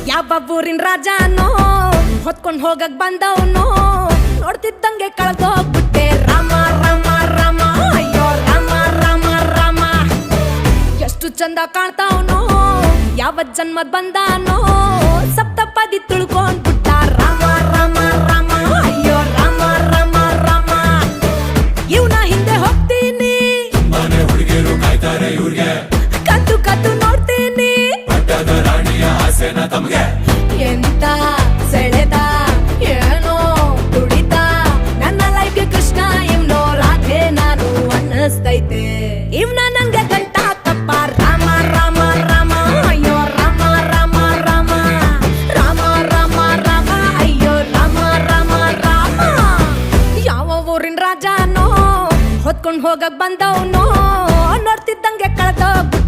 ಯಾವ ಊರಿನ ರಾಜನೋ ಹೊತ್ಕೊಂಡ್ ಹೋಗಕ್ ಬಂದವನು ನೋಡ್ತಿದ್ದಂಗೆ ಕಳ್ದೋಗ್ಬಿಟ್ಟೆ ರಾಮ ರಾಮ ರಾಮ ಅಯ್ಯೋ ರಾಮ ರಾಮ ರಾಮ ಎಷ್ಟು ಚಂದ ಕಾಣ್ತಾವನು ಯಾವ ಜನ್ಮದ್ ಬಂದಾನೋ ಸಪ್ತಪದಿ ತುಳ್ಕೊಂಡ್ಬಿಟ್ಟ ರಾಮ ರಾಮ ರಾಮ ಅಯ್ಯೋ ರಾಮ ರಾಮ ರಾಮ ಇವನ ಹಿಂದೆ ಹೋಗ್ತೀನಿ ಮನೆ ಹುಡುಗಿರು ಕಾಯ್ತಾರೆ ಇವ್ರಿಗೆ ಕದ್ದು ಕದ್ದು ನೋಡ್ತೀನಿ ಪಟ್ಟದ ರಾಣಿಯ ಆಸೆನ ತಮ್ಗೆ ಎಂತ ಸೆಳೆದ ಏನೋ ತುಡಿತ ನನ್ನ ಲೈಫ್ಗೆ ಕೃಷ್ಣ ಇವ್ನೋ ರಾಧೆ ನಾನು ಅನ್ನಿಸ್ತೈತೆ ಇವ್ನ ನಂಗೆ ಗಂಟ ತಪ್ಪ ರಾಮ ರಾಮ ರಾಮ ಅಯ್ಯೋ ರಾಮ ರಾಮ ರಾಮ ರಾಮ ರಾಮ ರಾಮ ಅಯ್ಯೋ ರಾಮ ರಾಮ ರಾಮ ಯಾವ ಊರಿನ ರಾಜನೋ ಹೊತ್ಕೊಂಡ್ ಹೋಗಕ್ ಬಂದವನೋ ನೋಡ್ತಿದ್ದಂಗೆ ಕಳ್ದೋಗ್ಬಿಟ್ಟ